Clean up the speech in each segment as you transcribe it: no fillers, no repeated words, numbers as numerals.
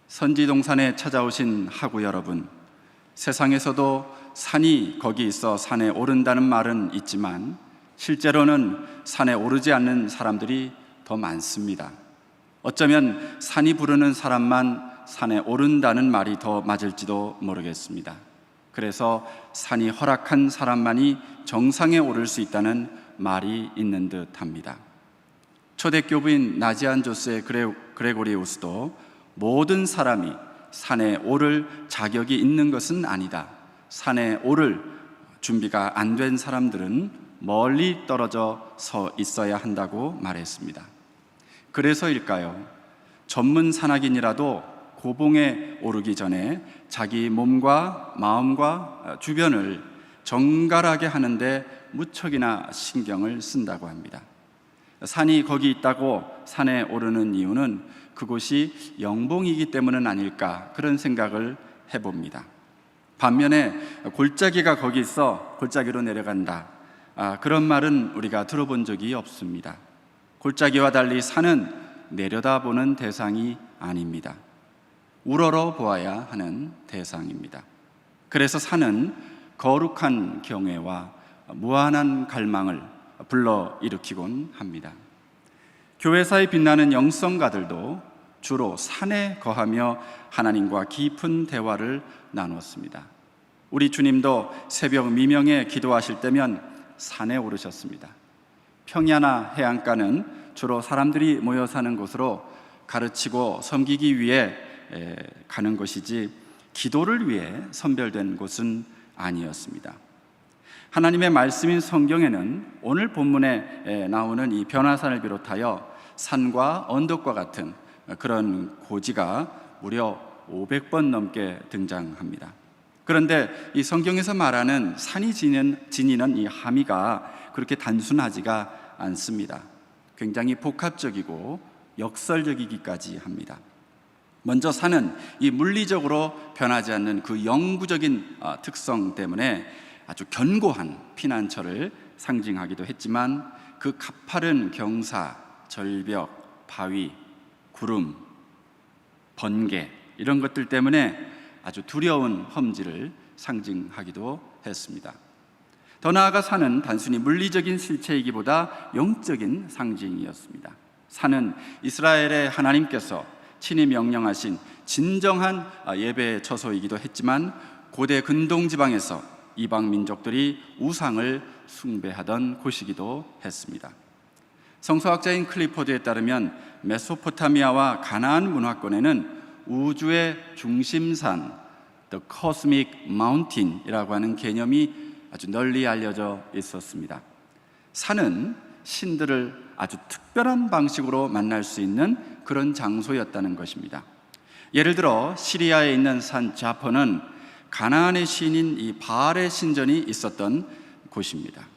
선지동산에 찾아오신 하구 여러분, 세상에서도 산이 거기 있어 산에 오른다는 말은 있지만 실제로는 산에 오르지 않는 사람들이 더 많습니다. 어쩌면 산이 부르는 사람만 산에 오른다는 말이 더 맞을지도 모르겠습니다. 그래서 산이 허락한 사람만이 정상에 오를 수 있다는 말이 있는 듯합니다. 초대교부인 나지안조스의 그레고리우스도 모든 사람이 산에 오를 자격이 있는 것은 아니다. 산에 오를 준비가 안 된 사람들은 멀리 떨어져 서 있어야 한다고 말했습니다. 그래서일까요? 전문 산악인이라도 고봉에 오르기 전에 자기 몸과 마음과 주변을 정갈하게 하는데 무척이나 신경을 쓴다고 합니다. 산이 거기 있다고 산에 오르는 이유는 그곳이 영봉이기 때문은 아닐까, 그런 생각을 해봅니다. 반면에 골짜기가 거기 있어 골짜기로 내려간다, 그런 말은 우리가 들어본 적이 없습니다. 골짜기와 달리 산은 내려다보는 대상이 아닙니다. 우러러 보아야 하는 대상입니다. 그래서 산은 거룩한 경외와 무한한 갈망을 불러일으키곤 합니다. 교회사에 빛나는 영성가들도 주로 산에 거하며 하나님과 깊은 대화를 나누었습니다. 우리 주님도 새벽 미명에 기도하실 때면 산에 오르셨습니다. 평야나 해안가는 주로 사람들이 모여 사는 곳으로 가르치고 섬기기 위해 가는 것이지 기도를 위해 선별된 곳은 아니었습니다. 하나님의 말씀인 성경에는 오늘 본문에 나오는 이 변화산을 비롯하여 산과 언덕과 같은 그런 고지가 무려 500번 넘게 등장합니다. 그런데 이 성경에서 말하는 산이 지니는 이 함의가 그렇게 단순하지가 않습니다. 굉장히 복합적이고 역설적이기까지 합니다. 먼저 산은 이 물리적으로 변하지 않는 그 영구적인 특성 때문에 아주 견고한 피난처를 상징하기도 했지만 그 가파른 경사, 절벽, 바위, 구름, 번개 이런 것들 때문에 아주 두려운 험지를 상징하기도 했습니다. 더 나아가 산은 단순히 물리적인 실체이기보다 영적인 상징이었습니다. 산은 이스라엘의 하나님께서 친히 명령하신 진정한 예배의 처소이기도 했지만 고대 근동 지방에서 이방 민족들이 우상을 숭배하던 곳이기도 했습니다. 성서학자인 클리포드에 따르면 메소포타미아와 가나안 문화권에는 우주의 중심산, The Cosmic Mountain이라고 하는 개념이 아주 널리 알려져 있었습니다. 산은 신들을 아주 특별한 방식으로 만날 수 있는 그런 장소였다는 것입니다. 예를 들어 시리아에 있는 산 자포는 가나안의 신인 이 바알의 신전이 있었던 곳입니다.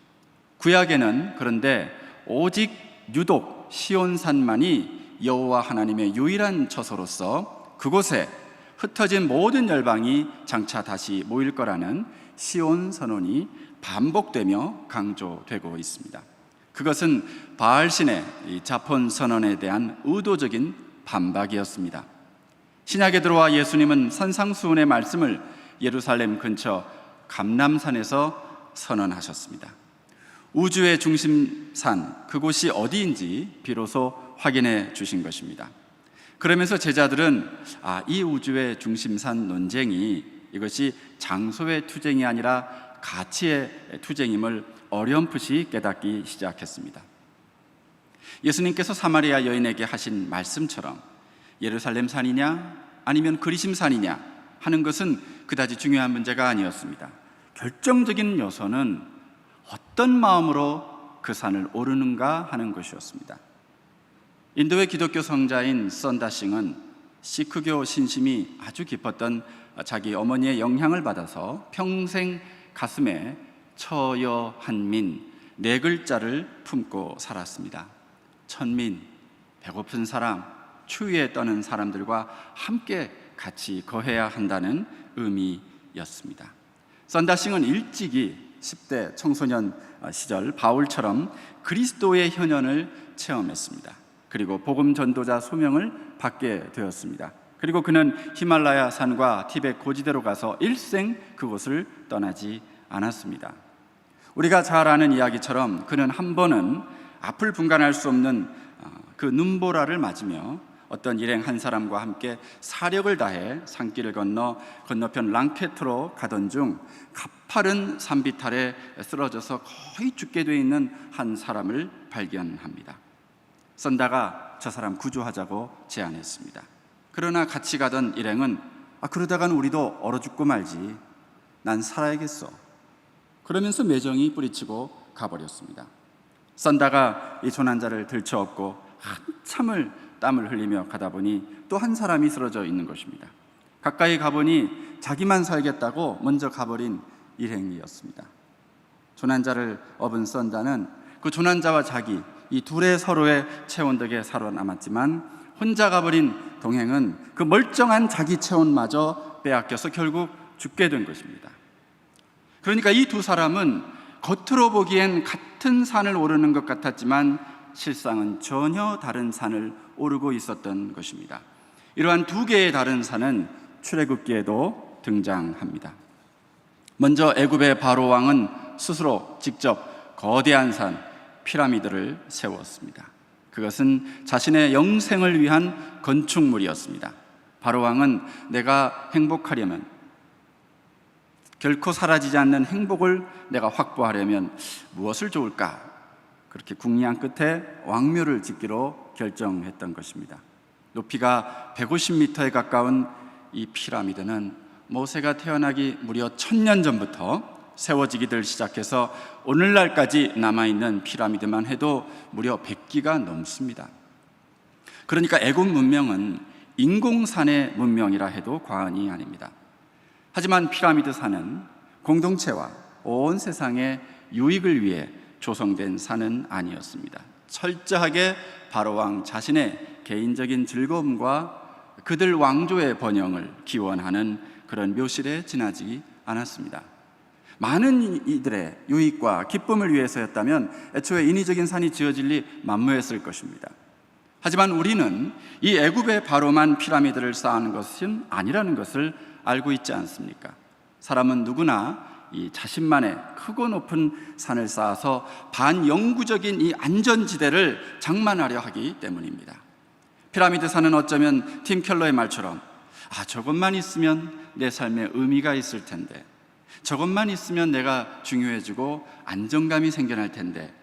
구약에는 그런데 오직 유독 시온산만이 여호와 하나님의 유일한 처소로서 그곳에 흩어진 모든 열방이 장차 다시 모일 거라는 시온 선언이 반복되며 강조되고 있습니다. 그것은 바알신의 자폰 선언에 대한 의도적인 반박이었습니다. 신약에 들어와 예수님은 산상수훈의 말씀을 예루살렘 근처 감람산에서 선언하셨습니다. 우주의 중심산, 그곳이 어디인지 비로소 확인해 주신 것입니다. 그러면서 제자들은 이 우주의 중심산 논쟁이 이것이 장소의 투쟁이 아니라 가치의 투쟁임을 어렴풋이 깨닫기 시작했습니다. 예수님께서 사마리아 여인에게 하신 말씀처럼 예루살렘 산이냐 아니면 그리심 산이냐 하는 것은 그다지 중요한 문제가 아니었습니다. 결정적인 요소는 어떤 마음으로 그 산을 오르는가 하는 것이었습니다. 인도의 기독교 성자인 선다싱은 시크교 신심이 아주 깊었던 자기 어머니의 영향을 받아서 평생 가슴에 처여한민 4글자를 품고 살았습니다. 천민, 배고픈 사람, 추위에 떠는 사람들과 함께 같이 거해야 한다는 의미였습니다. 선다싱은 일찍이 10대 청소년 시절 바울처럼 그리스도의 현현을 체험했습니다. 그리고 복음 전도자 소명을 받게 되었습니다. 그리고 그는 히말라야 산과 티벳 고지대로 가서 일생 그곳을 떠나지 않았습니다. 우리가 잘 아는 이야기처럼 그는 한 번은 앞을 분간할 수 없는 그 눈보라를 맞으며 어떤 일행 한 사람과 함께 사력을 다해 산길을 건너 건너편 랑케트로 가던 중 가파른 산비탈에 쓰러져서 거의 죽게 돼 있는 한 사람을 발견합니다. 선다가 저 사람 구조하자고 제안했습니다. 그러나 같이 가던 일행은 그러다간 우리도 얼어 죽고 말지, 난 살아야겠어, 그러면서 매정히 뿌리치고 가버렸습니다. 선다가 이 조난자를 들쳐업고 한참을 땀을 흘리며 가다 보니 또 한 사람이 쓰러져 있는 것입니다. 가까이 가보니 자기만 살겠다고 먼저 가버린 일행이었습니다. 조난자를 업은 선다는 그 조난자와 자기 이 둘의 서로의 체온 덕에 살아남았지만 혼자 가버린 동행은 그 멀쩡한 자기 체온마저 빼앗겨서 결국 죽게 된 것입니다. 그러니까 이 두 사람은 겉으로 보기엔 같은 산을 오르는 것 같았지만 실상은 전혀 다른 산을 오르고 있었던 것입니다. 이러한 두 개의 다른 산은 출애굽기에도 등장합니다. 먼저 애굽의 바로 왕은 스스로 직접 거대한 산 피라미드를 세웠습니다. 그것은 자신의 영생을 위한 건축물이었습니다. 바로 왕은 내가 행복하려면, 결코 사라지지 않는 행복을 내가 확보하려면 무엇을 좋을까? 그렇게 궁리한 끝에 왕묘를 짓기로 결정했던 것입니다. 높이가 150m에 가까운 이 피라미드는 모세가 태어나기 무려 1000년 전부터 세워지기를 시작해서 오늘날까지 남아있는 피라미드만 해도 무려 100기가 넘습니다. 그러니까 애굽 문명은 인공산의 문명이라 해도 과언이 아닙니다. 하지만 피라미드 산은 공동체와 온 세상의 유익을 위해 조성된 산은 아니었습니다. 철저하게 바로왕 자신의 개인적인 즐거움과 그들 왕조의 번영을 기원하는 그런 묘실에 지나지 않았습니다. 많은 이들의 유익과 기쁨을 위해서였다면 애초에 인위적인 산이 지어질 리 만무했을 것입니다. 하지만 우리는 이 애굽의 바로만 피라미드를 쌓은 것은 아니라는 것을 알고 있지 않습니까? 사람은 누구나 이 자신만의 크고 높은 산을 쌓아서 반영구적인 이 안전지대를 장만하려 하기 때문입니다. 피라미드 산은 어쩌면 팀 켈러의 말처럼 저것만 있으면 내 삶에 의미가 있을 텐데, 저것만 있으면 내가 중요해지고 안정감이 생겨날 텐데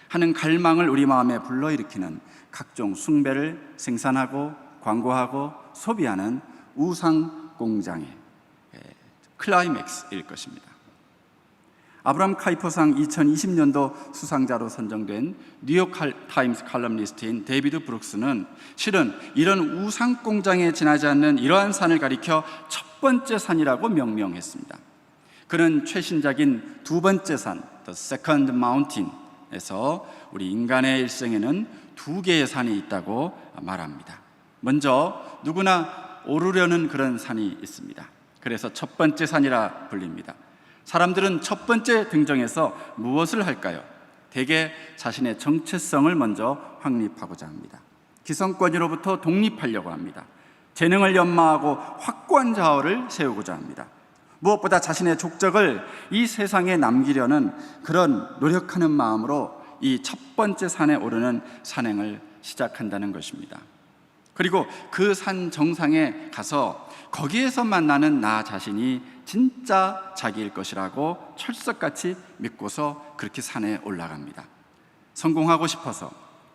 하는 갈망을 우리 마음에 불러일으키는 각종 숭배를 생산하고 광고하고 소비하는 우상 공장의 클라이맥스일 것입니다. 아브람 카이퍼상 2020년도 수상자로 선정된 뉴욕 타임스 칼럼니스트인 데이비드 브룩스는 실은 이런 우상 공장에 지나지 않는 이러한 산을 가리켜 첫 번째 산이라고 명명했습니다. 그는 최신작인 두 번째 산, The Second Mountain에서 우리 인간의 일생에는 두 개의 산이 있다고 말합니다. 먼저 누구나 오르려는 그런 산이 있습니다. 그래서 첫 번째 산이라 불립니다. 사람들은 첫 번째 등정에서 무엇을 할까요? 대개 자신의 정체성을 먼저 확립하고자 합니다. 기성권으로부터 독립하려고 합니다. 재능을 연마하고 확고한 자아를 세우고자 합니다. 무엇보다 자신의 족적을 이 세상에 남기려는 그런 노력하는 마음으로 이 첫 번째 산에 오르는 산행을 시작한다는 것입니다. 그리고 그 산 정상에 가서 거기에서 만나는 나 자신이 진짜 자기일 것이라고 철석같이 믿고서 그렇게 산에 올라갑니다. 성공하고 싶어서,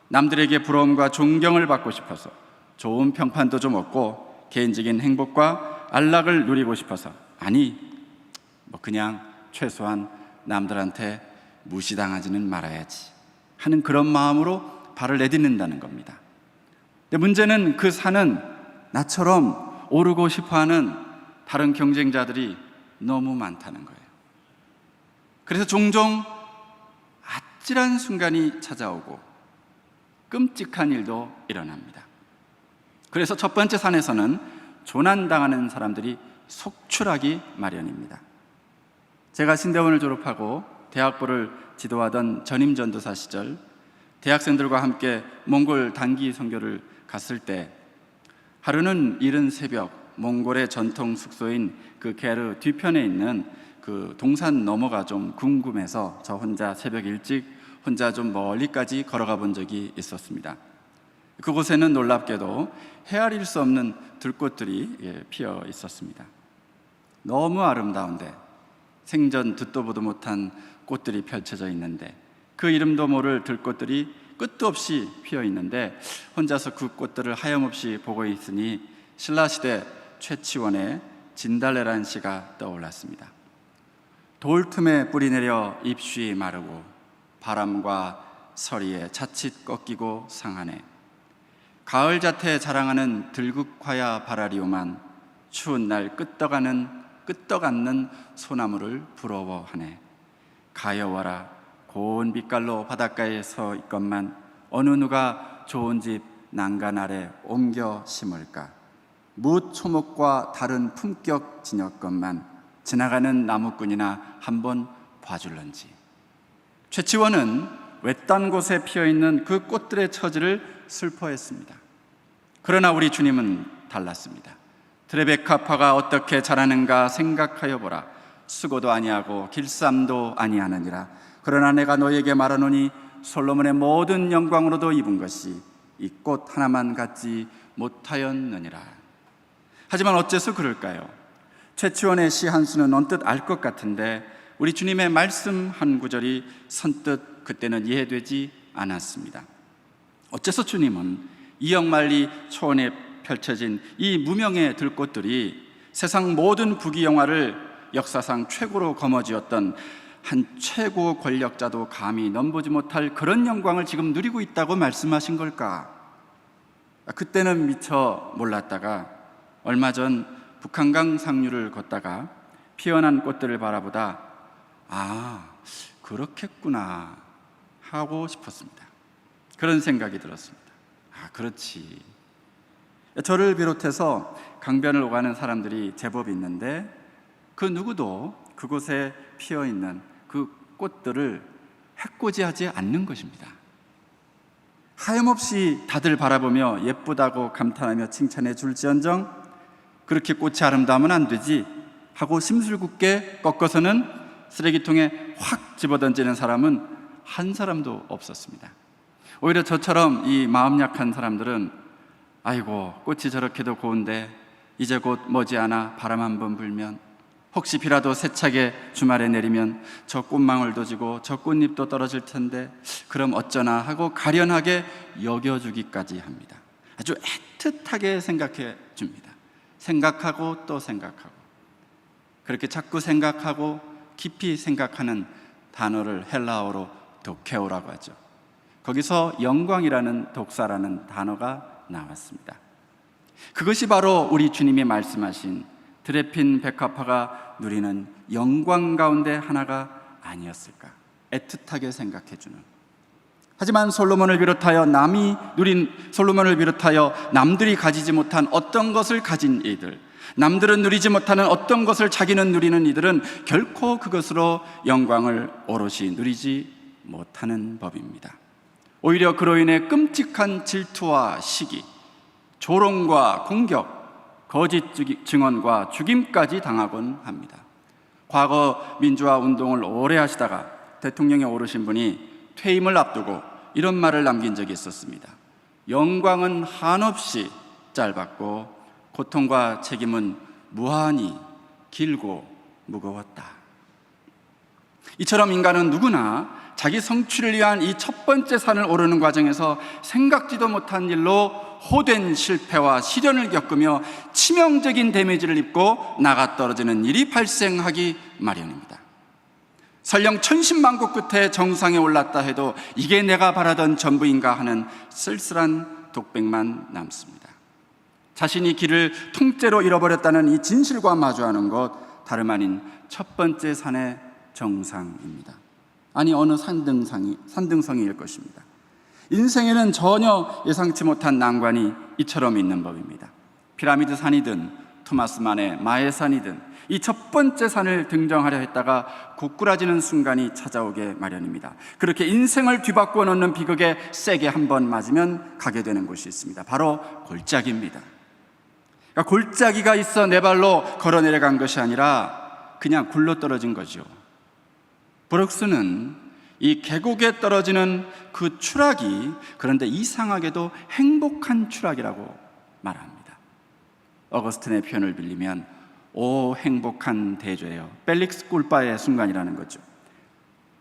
남들에게 부러움과 존경을 받고 싶어서, 좋은 평판도 좀 얻고 개인적인 행복과 안락을 누리고 싶어서, 그냥 최소한 남들한테 무시당하지는 말아야지 하는 그런 마음으로 발을 내딛는다는 겁니다. 근데 문제는 그 산은 나처럼 오르고 싶어하는 다른 경쟁자들이 너무 많다는 거예요. 그래서 종종 아찔한 순간이 찾아오고 끔찍한 일도 일어납니다. 그래서 첫 번째 산에서는 조난당하는 사람들이 속출하기 마련입니다. 제가 신대원을 졸업하고 대학부를 지도하던 전임 전도사 시절 대학생들과 함께 몽골 단기 선교를 갔을 때 하루는 이른 새벽 몽골의 전통 숙소인 그 게르 뒤편에 있는 그 동산 너머가 좀 궁금해서 저 혼자 새벽 일찍 혼자 좀 멀리까지 걸어가 본 적이 있었습니다. 그곳에는 놀랍게도 헤아릴 수 없는 들꽃들이 피어 있었습니다. 너무 아름다운데 생전 듣도 보도 못한 꽃들이 펼쳐져 있는데 그 이름도 모를 들꽃들이 끝도 없이 피어 있는데 혼자서 그 꽃들을 하염없이 보고 있으니 신라시대 최치원의 진달래라는 시가 떠올랐습니다. 돌 틈에 뿌리 내려 잎쉬 마르고 바람과 서리에 자칫 꺾이고 상하네. 가을 자태 자랑하는 들국화야 바라리오만 추운 날 끄떡않는 소나무를 부러워하네. 가여워라 고운 빛깔로 바닷가에 서 있건만 어느 누가 좋은 집 난간 아래 옮겨 심을까. 무 초목과 다른 품격 지녔건만 지나가는 나무꾼이나 한번 봐줄런지. 최치원은 외딴 곳에 피어있는 그 꽃들의 처지를 슬퍼했습니다. 그러나 우리 주님은 달랐습니다. 드레베카파가 어떻게 자라는가 생각하여 보라. 수고도 아니하고 길쌈도 아니하느니라. 그러나 내가 너에게 말하노니 솔로몬의 모든 영광으로도 입은 것이 이 꽃 하나만 갖지 못하였느니라. 하지만 어째서 그럴까요? 최치원의 시 한 수는 언뜻 알 것 같은데 우리 주님의 말씀 한 구절이 선뜻 그때는 이해되지 않았습니다. 어째서 주님은 이역만리 초원에 펼쳐진 이 무명의 들꽃들이 세상 모든 부귀영화를 역사상 최고로 거머쥐었던 한 최고 권력자도 감히 넘보지 못할 그런 영광을 지금 누리고 있다고 말씀하신 걸까? 그때는 미처 몰랐다가 얼마 전 북한강 상류를 걷다가 피어난 꽃들을 바라보다 그렇겠구나 하고 싶었습니다. 그런 생각이 들었습니다. 그렇지. 저를 비롯해서 강변을 오가는 사람들이 제법 있는데 그 누구도 그곳에 피어있는 그 꽃들을 해코지하지 않는 것입니다. 하염없이 다들 바라보며 예쁘다고 감탄하며 칭찬해 줄지언정 그렇게 꽃이 아름다우면 안 되지 하고 심술궂게 꺾어서는 쓰레기통에 확 집어던지는 사람은 한 사람도 없었습니다. 오히려 저처럼 이 마음 약한 사람들은 아이고 꽃이 저렇게도 고운데 이제 곧 머지않아 바람 한번 불면 혹시 비라도 세차게 주말에 내리면 저 꽃망울도 지고 저 꽃잎도 떨어질 텐데 그럼 어쩌나 하고 가련하게 여겨주기까지 합니다. 아주 애틋하게 생각해 줍니다. 생각하고 또 생각하고 그렇게 자꾸 생각하고 깊이 생각하는 단어를 헬라어로 도케오라고 하죠. 거기서 영광이라는 독사라는 단어가 나왔습니다. 그것이 바로 우리 주님이 말씀하신 드레핀 백합화가 누리는 영광 가운데 하나가 아니었을까 애틋하게 생각해주는. 하지만 솔로몬을 비롯하여 남들이 가지지 못한 어떤 것을 가진 이들, 남들은 누리지 못하는 어떤 것을 자기는 누리는 이들은 결코 그것으로 영광을 오롯이 누리지 못하는 법입니다. 오히려 그로 인해 끔찍한 질투와 시기, 조롱과 공격, 거짓 증언과 죽임까지 당하곤 합니다. 과거 민주화 운동을 오래 하시다가 대통령에 오르신 분이 퇴임을 앞두고 이런 말을 남긴 적이 있었습니다. 영광은 한없이 짧았고 고통과 책임은 무한히 길고 무거웠다. 이처럼 인간은 누구나 자기 성취를 위한 이 첫 번째 산을 오르는 과정에서 생각지도 못한 일로 호된 실패와 시련을 겪으며 치명적인 데미지를 입고 나가떨어지는 일이 발생하기 마련입니다. 설령 천신만고 끝에 정상에 올랐다 해도 이게 내가 바라던 전부인가 하는 쓸쓸한 독백만 남습니다. 자신이 길을 통째로 잃어버렸다는 이 진실과 마주하는 것 다름 아닌 첫 번째 산의 정상입니다. 아니 어느 산등성이일 것입니다. 인생에는 전혀 예상치 못한 난관이 이처럼 있는 법입니다. 피라미드 산이든 토마스만의 마해산이든 이 첫 번째 산을 등정하려 했다가 고꾸라지는 순간이 찾아오게 마련입니다. 그렇게 인생을 뒤바꾸어 놓는 비극에 세게 한번 맞으면 가게 되는 곳이 있습니다. 바로 골짜기입니다. 그러니까 골짜기가 있어 내 발로 걸어 내려간 것이 아니라 그냥 굴러떨어진 거죠. 브룩스는 이 계곡에 떨어지는 그 추락이 그런데 이상하게도 행복한 추락이라고 말합니다. 어거스틴의 표현을 빌리면 오 행복한 대죄여, 펠릭스 꿀바의 순간이라는 거죠.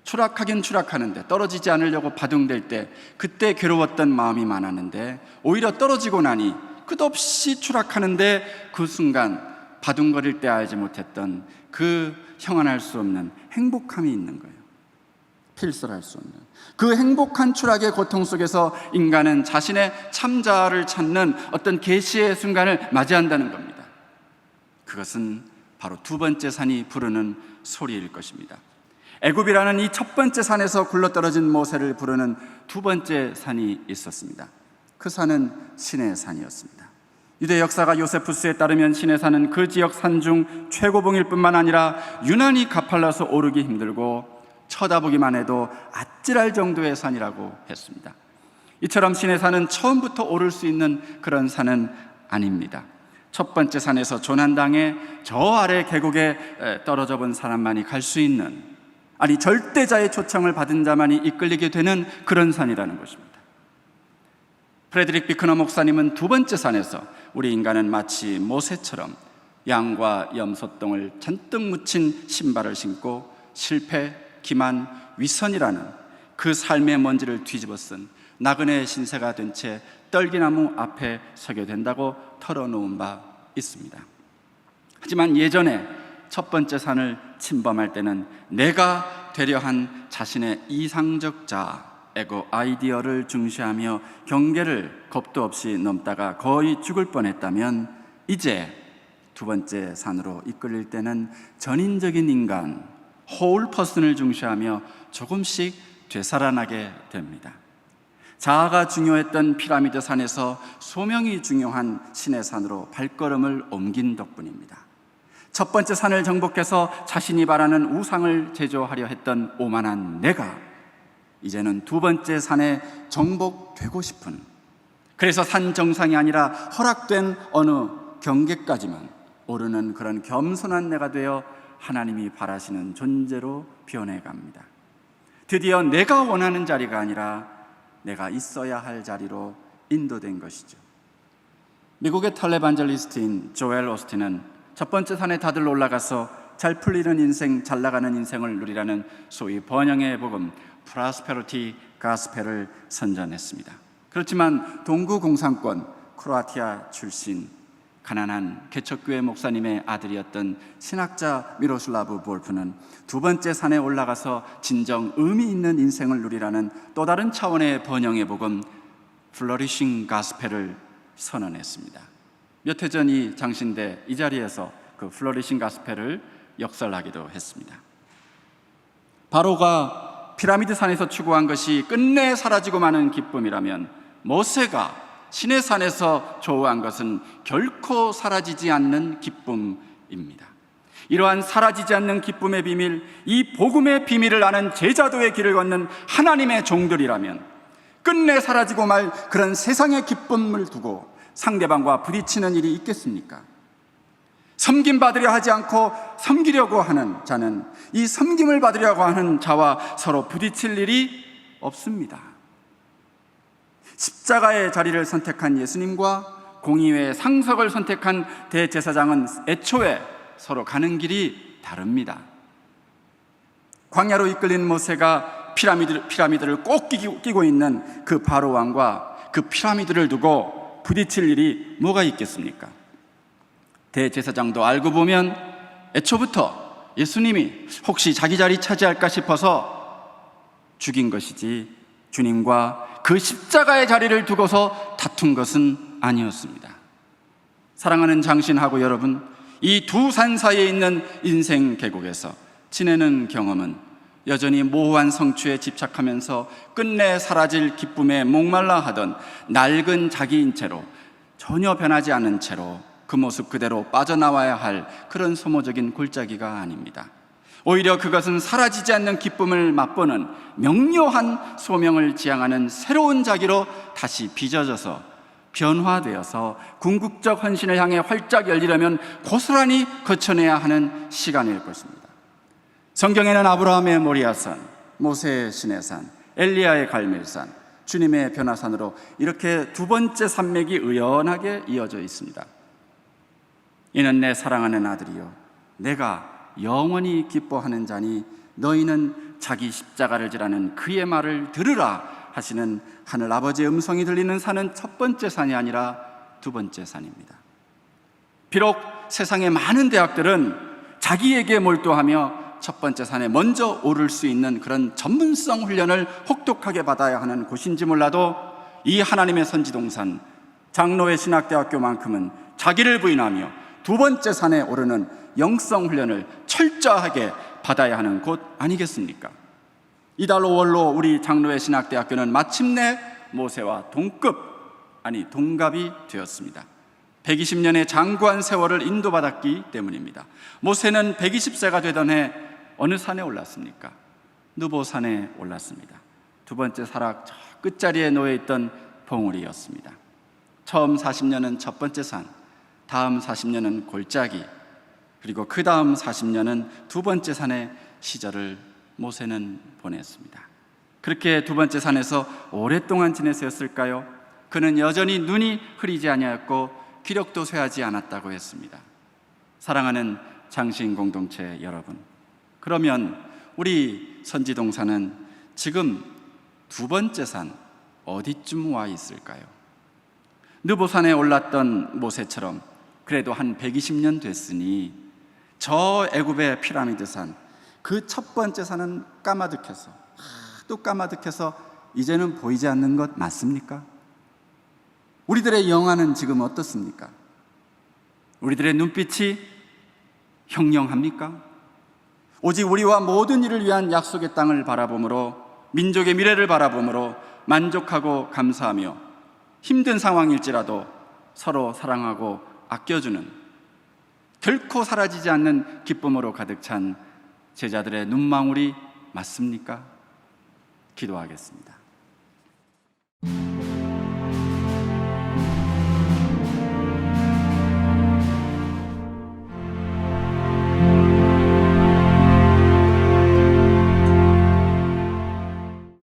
추락하긴 추락하는데 떨어지지 않으려고 바둥댈 때 그때 괴로웠던 마음이 많았는데 오히려 떨어지고 나니 끝없이 추락하는데 그 순간 바둥거릴 때 알지 못했던 그 형언할 수 없는 행복함이 있는 거예요. 필설할 수 없는 그 행복한 추락의 고통 속에서 인간은 자신의 참자아를 찾는 어떤 계시의 순간을 맞이한다는 겁니다. 그것은 바로 두 번째 산이 부르는 소리일 것입니다. 애굽이라는 이 첫 번째 산에서 굴러떨어진 모세를 부르는 두 번째 산이 있었습니다. 그 산은 시내 산이었습니다. 유대 역사가 요세푸스에 따르면 시내 산은 그 지역 산 중 최고봉일 뿐만 아니라 유난히 가팔라서 오르기 힘들고 쳐다보기만 해도 아찔할 정도의 산이라고 했습니다. 이처럼 시내 산은 처음부터 오를 수 있는 그런 산은 아닙니다. 첫 번째 산에서 조난당해 저 아래 계곡에 떨어져 본 사람만이 갈 수 있는, 아니 절대자의 초청을 받은 자만이 이끌리게 되는 그런 산이라는 것입니다. 프레드릭 비크너 목사님은 두 번째 산에서 우리 인간은 마치 모세처럼 양과 염소똥을 잔뜩 묻힌 신발을 신고 실패, 기만, 위선이라는 그 삶의 먼지를 뒤집어 쓴 나그네 신세가 된 채 떨기나무 앞에 서게 된다고 털어놓은 바 있습니다. 하지만 예전에 첫 번째 산을 침범할 때는 내가 되려 한 자신의 이상적 자아, 에고 아이디어를 중시하며 경계를 겁도 없이 넘다가 거의 죽을 뻔했다면 이제 두 번째 산으로 이끌릴 때는 전인적인 인간, 홀 퍼슨을 중시하며 조금씩 되살아나게 됩니다. 자아가 중요했던 피라미드 산에서 소명이 중요한 신의 산으로 발걸음을 옮긴 덕분입니다. 첫 번째 산을 정복해서 자신이 바라는 우상을 제조하려 했던 오만한 내가 이제는 두 번째 산에 정복되고 싶은, 그래서 산 정상이 아니라 허락된 어느 경계까지만 오르는 그런 겸손한 내가 되어 하나님이 바라시는 존재로 변해갑니다. 드디어 내가 원하는 자리가 아니라 내가 있어야 할 자리로 인도된 것이죠. 미국의 텔레반젤리스트인 조엘 오스틴은 첫 번째 산에 다들 올라가서 잘 풀리는 인생, 잘 나가는 인생을 누리라는 소위 번영의 복음, 프라스페리티 가스펠을 선전했습니다. 그렇지만 동구 공산권 크로아티아 출신 가난한 개척교회 목사님의 아들이었던 신학자 미로슬라브 볼프는 두 번째 산에 올라가서 진정 의미 있는 인생을 누리라는 또 다른 차원의 번영의 복음, 플러리싱 가스펠을 선언했습니다. 몇 해 전 이 장신대 이 자리에서 그 플러리싱 가스펠을 역설하기도 했습니다. 바로가 피라미드 산에서 추구한 것이 끝내 사라지고 마는 기쁨이라면 모세가 신의 산에서 조우한 것은 결코 사라지지 않는 기쁨입니다. 이러한 사라지지 않는 기쁨의 비밀, 이 복음의 비밀을 아는 제자도의 길을 걷는 하나님의 종들이라면 끝내 사라지고 말 그런 세상의 기쁨을 두고 상대방과 부딪히는 일이 있겠습니까? 섬김받으려 하지 않고 섬기려고 하는 자는 이 섬김을 받으려고 하는 자와 서로 부딪힐 일이 없습니다. 십자가의 자리를 선택한 예수님과 공의회의 상석을 선택한 대제사장은 애초에 서로 가는 길이 다릅니다. 광야로 이끌린 모세가 피라미드를 꼭 끼고 있는 그 바로 왕과 그 피라미드를 두고 부딪힐 일이 뭐가 있겠습니까? 대제사장도 알고 보면 애초부터 예수님이 혹시 자기 자리 차지할까 싶어서 죽인 것이지 주님과 그 십자가의 자리를 두고서 다툰 것은 아니었습니다. 사랑하는 장신하고 여러분, 이 두 산 사이에 있는 인생 계곡에서 지내는 경험은 여전히 모호한 성취에 집착하면서 끝내 사라질 기쁨에 목말라 하던 낡은 자기인 채로 전혀 변하지 않은 채로 그 모습 그대로 빠져나와야 할 그런 소모적인 골짜기가 아닙니다. 오히려 그것은 사라지지 않는 기쁨을 맛보는 명료한 소명을 지향하는 새로운 자기로 다시 빚어져서 변화되어서 궁극적 헌신을 향해 활짝 열리려면 고스란히 거쳐내야 하는 시간일 것입니다. 성경에는 아브라함의 모리아산, 모세의 시내산, 엘리야의 갈멜산, 주님의 변화산으로 이렇게 두 번째 산맥이 의연하게 이어져 있습니다. 이는 내 사랑하는 아들이요 내가 영원히 기뻐하는 자니 너희는 자기 십자가를 지라는 그의 말을 들으라 하시는 하늘 아버지의 음성이 들리는 산은 첫 번째 산이 아니라 두 번째 산입니다. 비록 세상의 많은 대학들은 자기에게 몰두하며 첫 번째 산에 먼저 오를 수 있는 그런 전문성 훈련을 혹독하게 받아야 하는 곳인지 몰라도 이 하나님의 선지동산 장로회 신학대학교만큼은 자기를 부인하며 두 번째 산에 오르는 영성 훈련을 철저하게 받아야 하는 곳 아니겠습니까? 이달 5월로 우리 장로회 신학대학교는 마침내 모세와 동갑이 되었습니다. 120년의 장구한 세월을 인도받았기 때문입니다. 모세는 120세가 되던 해 어느 산에 올랐습니까? 느보산에 올랐습니다. 두 번째 사락 저 끝자리에 놓여있던 봉우리였습니다. 처음 40년은 첫 번째 산, 다음 40년은 골짜기, 그리고 그 다음 40년은 두 번째 산의 시절을 모세는 보냈습니다. 그렇게 두 번째 산에서 오랫동안 지내셨을까요? 그는 여전히 눈이 흐리지 아니하였고 기력도 쇠하지 않았다고 했습니다. 사랑하는 장신 공동체 여러분, 그러면 우리 선지동산은 지금 두 번째 산 어디쯤 와 있을까요? 느보산에 올랐던 모세처럼 그래도 한 120년 됐으니 저 애굽의 피라미드 산, 그 첫 번째 산은 까마득해서 또 까마득해서 이제는 보이지 않는 것 맞습니까? 우리들의 영안은 지금 어떻습니까? 우리들의 눈빛이 형령합니까? 오직 우리와 모든 일을 위한 약속의 땅을 바라보므로, 민족의 미래를 바라보므로 만족하고 감사하며 힘든 상황일지라도 서로 사랑하고 아껴주는, 결코 사라지지 않는 기쁨으로 가득 찬 제자들의 눈망울이 맞습니까? 기도하겠습니다.